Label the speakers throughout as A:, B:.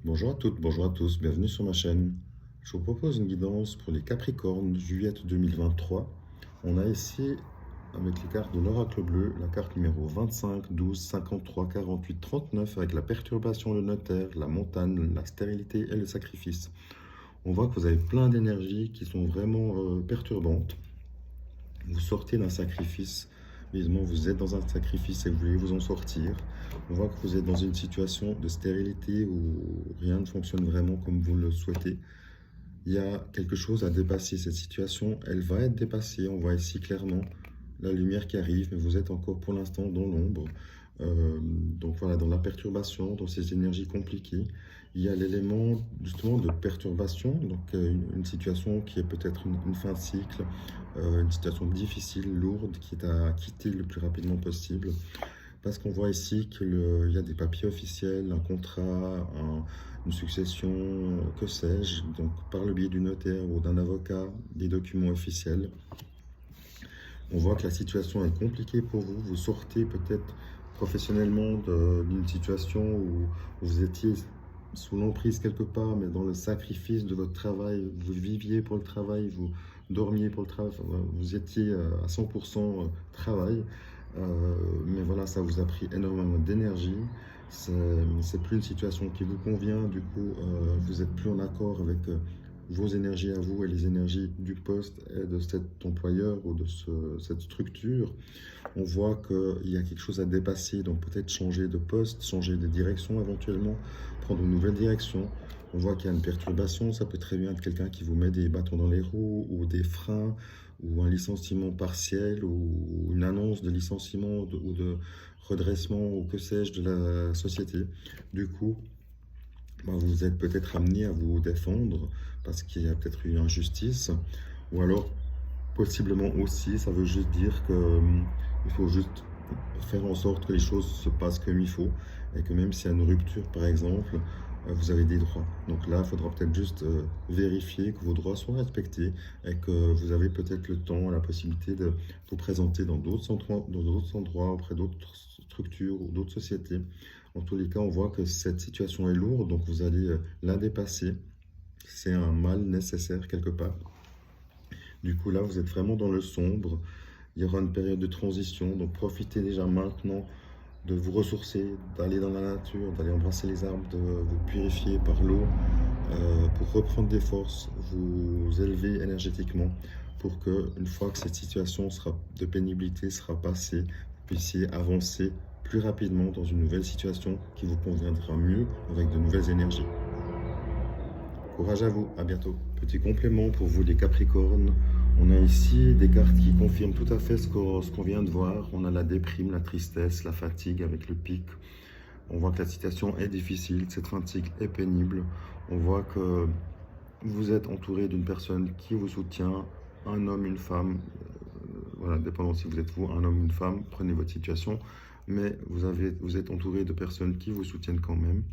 A: Bonjour à toutes, bonjour à tous, bienvenue sur ma chaîne. Je vous propose une guidance pour les Capricornes, juillet 2023. On a ici, avec les cartes de l'oracle bleu, la carte numéro 25, 12, 53, 48, 39, avec la perturbation, le notaire, la montagne, la stérilité et le sacrifice. On voit que vous avez plein d'énergies qui sont vraiment perturbantes. Vous sortez d'un sacrifice, évidemment vous êtes dans un sacrifice et vous voulez vous en sortir. On voit que vous êtes dans une situation de stérilité où rien ne fonctionne vraiment comme vous le souhaitez. Il y a quelque chose à dépasser. Cette situation, elle va être dépassée. On voit ici clairement la lumière qui arrive, mais vous êtes encore pour l'instant dans l'ombre. Donc voilà, dans la perturbation, dans ces énergies compliquées, il y a l'élément justement de perturbation, donc une situation qui est peut-être une fin de cycle, une situation difficile, lourde, qui est à quitter le plus rapidement possible. Parce qu'on voit ici qu'il y a des papiers officiels, un contrat, une succession, que sais-je, donc par le biais du notaire ou d'un avocat, des documents officiels. On voit que la situation est compliquée pour vous. Vous sortez peut-être professionnellement d'une situation où vous étiez sous l'emprise quelque part, mais dans le sacrifice de votre travail. Vous viviez pour le travail, vous dormiez pour le travail, vous étiez à 100% travail. Mais voilà, ça vous a pris énormément d'énergie. C'est plus une situation qui vous convient. Du coup, vous êtes plus en accord avec vos énergies à vous et les énergies du poste et de cet employeur ou de cette structure. On voit qu'il y a quelque chose à dépasser, donc peut-être changer de poste, changer de direction éventuellement, prendre une nouvelle direction. On voit qu'il y a une perturbation, ça peut très bien être quelqu'un qui vous met des bâtons dans les roues ou des freins ou un licenciement partiel ou une annonce de licenciement ou de redressement ou que sais-je de la société. Du coup, vous êtes peut-être amené à vous défendre parce qu'il y a peut-être eu injustice, ou alors possiblement aussi, ça veut juste dire que il faut juste faire en sorte que les choses se passent comme il faut et que même s'il y a une rupture par exemple, vous avez des droits. Donc là, il faudra peut-être juste vérifier que vos droits sont respectés et que vous avez peut-être le temps, la possibilité de vous présenter dans d'autres endroits auprès d'autres structures ou d'autres sociétés. En tous les cas, on voit que cette situation est lourde, donc vous allez la dépasser. C'est un mal nécessaire quelque part. Du coup, là, vous êtes vraiment dans le sombre. Il y aura une période de transition, donc profitez déjà maintenant de vous ressourcer, d'aller dans la nature, d'aller embrasser les arbres, de vous purifier par l'eau pour reprendre des forces, vous élever énergétiquement pour que, une fois que cette situation de pénibilité sera passée, vous puissiez avancer plus rapidement dans une nouvelle situation qui vous conviendra mieux avec de nouvelles énergies. Courage à vous, à bientôt. Petit complément pour vous les Capricornes. On a ici des cartes qui confirment tout à fait ce qu'on vient de voir. On a la déprime, la tristesse, la fatigue avec le pic. On voit que la situation est difficile, cette fatigue est pénible. On voit que vous êtes entouré d'une personne qui vous soutient, un homme, une femme. Voilà, dépendant si vous êtes vous, un homme, une femme, prenez votre situation. Mais vous êtes entouré de personnes qui vous soutiennent quand même.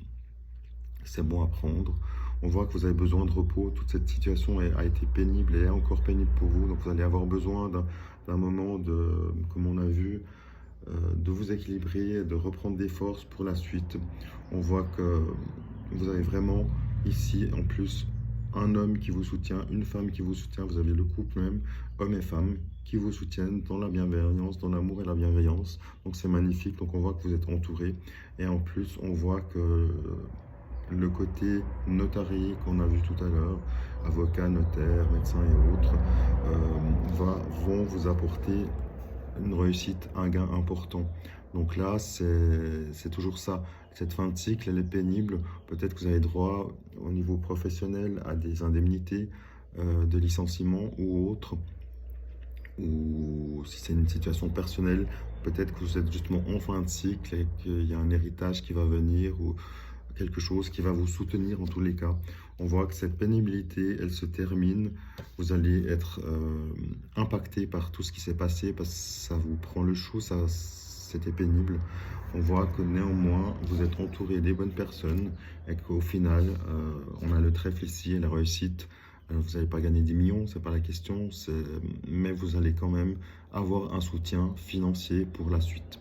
A: C'est bon à prendre. On voit que vous avez besoin de repos. Toute cette situation a été pénible et est encore pénible pour vous. Donc vous allez avoir besoin d'un moment de, comme on a vu, de vous équilibrer, de reprendre des forces pour la suite. On voit que vous avez vraiment ici en plus un homme qui vous soutient, une femme qui vous soutient. Vous avez le couple même, homme et femme, qui vous soutiennent dans la bienveillance, dans l'amour et la bienveillance. Donc c'est magnifique. Donc on voit que vous êtes entouré. Et en plus, on voit que le côté notarié qu'on a vu tout à l'heure, avocats, notaires, médecins et autres, vont vous apporter une réussite, un gain important. Donc là, c'est toujours ça. Cette fin de cycle, elle est pénible. Peut-être que vous avez droit au niveau professionnel à des indemnités de licenciement ou autres. Ou si c'est une situation personnelle, peut-être que vous êtes justement en fin de cycle et qu'il y a un héritage qui va venir ou quelque chose qui va vous soutenir en tous les cas. On voit que cette pénibilité, elle se termine. Vous allez être impacté par tout ce qui s'est passé parce que ça vous prend le chou, c'était pénible. On voit que néanmoins, vous êtes entouré des bonnes personnes et qu'au final, on a le trèfle ici et la réussite. Vous n'allez pas gagner 10 millions, c'est pas la question, mais vous allez quand même avoir un soutien financier pour la suite.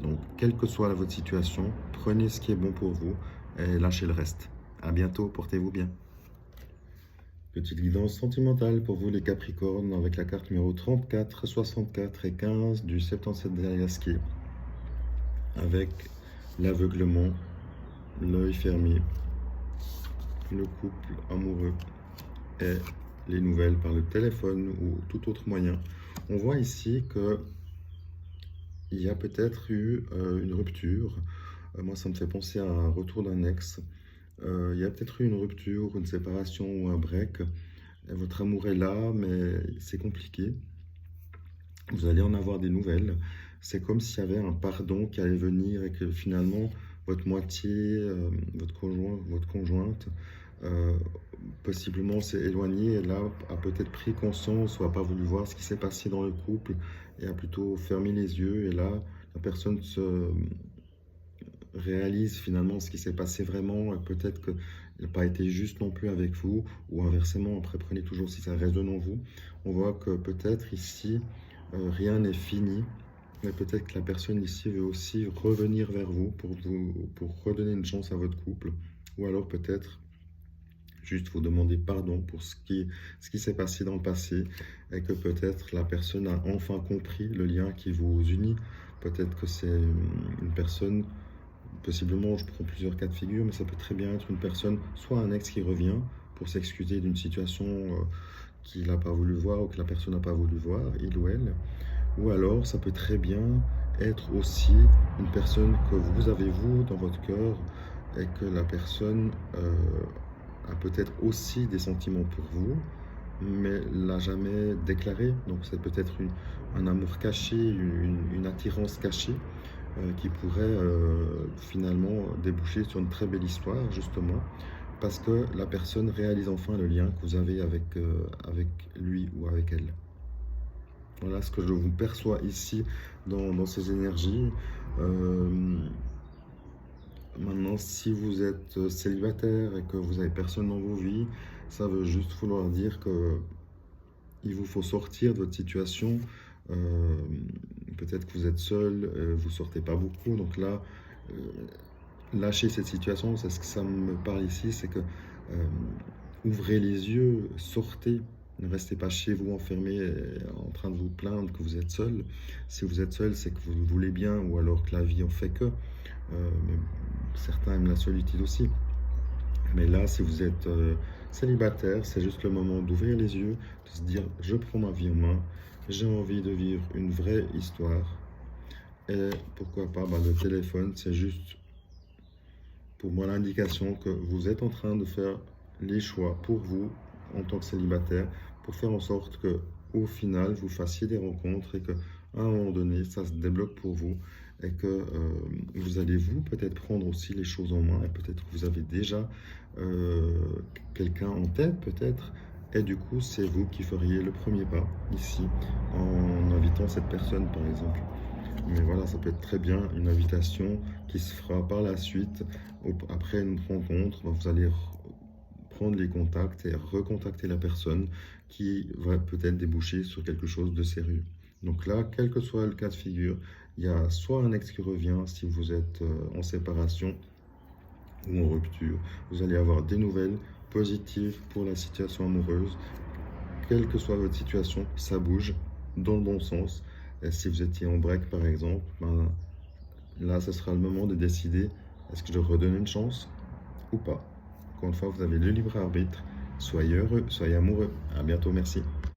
A: Donc, quelle que soit votre situation, prenez ce qui est bon pour vous et lâchez le reste. À bientôt, portez-vous bien. Petite guidance sentimentale pour vous les Capricornes avec la carte numéro 34, 64 et 15 du 77 d'Alaska avec l'aveuglement, l'œil fermé, le couple amoureux et les nouvelles par le téléphone ou tout autre moyen. On voit ici que il y a peut-être eu une rupture. Moi, ça me fait penser à un retour d'un ex. Il y a peut-être eu une rupture, une séparation ou un break. Et votre amour est là, mais c'est compliqué. Vous allez en avoir des nouvelles. C'est comme s'il y avait un pardon qui allait venir et que finalement, votre moitié, votre conjoint, votre conjointe, euh, possiblement s'est éloigné et là a peut-être pris conscience ou a pas voulu voir ce qui s'est passé dans le couple et a plutôt fermé les yeux. Et là, la personne se réalise finalement ce qui s'est passé vraiment. Peut-être qu'il n'a pas été juste non plus avec vous ou inversement. Après, prenez toujours si ça résonne en vous. On voit que peut-être ici, rien n'est fini. Mais peut-être que la personne ici veut aussi revenir vers vous pour redonner une chance à votre couple. Ou alors peut-être juste vous demander pardon pour ce qui s'est passé dans le passé et que peut-être la personne a enfin compris le lien qui vous unit. Peut-être que c'est une personne, possiblement, je prends plusieurs cas de figure, mais ça peut très bien être une personne, soit un ex qui revient pour s'excuser d'une situation qu'il n'a pas voulu voir ou que la personne n'a pas voulu voir, il ou elle. Ou alors, ça peut très bien être aussi une personne que vous avez vous dans votre cœur et que la personne a peut-être aussi des sentiments pour vous, mais l'a jamais déclaré. Donc c'est peut-être un amour caché, une attirance cachée qui pourrait finalement déboucher sur une très belle histoire, justement, parce que la personne réalise enfin le lien que vous avez avec lui ou avec elle. Voilà ce que je vous perçois ici dans ces énergies. Maintenant, si vous êtes célibataire et que vous n'avez personne dans vos vies, ça veut juste vouloir dire que il vous faut sortir de votre situation. Euh, Peut-être que vous êtes seul, vous sortez pas beaucoup. Donc là, lâchez cette situation. C'est ce que ça me parle ici, c'est que ouvrez les yeux, sortez. Ne restez pas chez vous enfermé en train de vous plaindre que vous êtes seul. Si vous êtes seul, c'est que vous le voulez bien ou alors que la vie en fait que. Mais certains aiment la solitude aussi. Mais là, si vous êtes célibataire, c'est juste le moment d'ouvrir les yeux, de se dire, je prends ma vie en main, j'ai envie de vivre une vraie histoire. Et pourquoi pas, le téléphone, c'est juste pour moi l'indication que vous êtes en train de faire les choix pour vous en tant que célibataire, pour faire en sorte que au final, vous fassiez des rencontres et que à un moment donné, ça se débloque pour vous et que vous allez vous peut-être prendre aussi les choses en main et peut-être que vous avez déjà quelqu'un en tête peut-être et du coup c'est vous qui feriez le premier pas ici en invitant cette personne par exemple. Mais voilà, ça peut être très bien une invitation qui se fera par la suite après une rencontre. Vous allez prendre les contacts et recontacter la personne qui va peut-être déboucher sur quelque chose de sérieux. Donc là, quel que soit le cas de figure, il y a soit un ex qui revient si vous êtes en séparation ou en rupture. Vous allez avoir des nouvelles positives pour la situation amoureuse. Quelle que soit votre situation, ça bouge dans le bon sens. Et si vous étiez en break par exemple, là ce sera le moment de décider est-ce que je redonne une chance ou pas. Encore une fois, vous avez le libre arbitre. Soyez heureux, soyez amoureux. À bientôt, merci.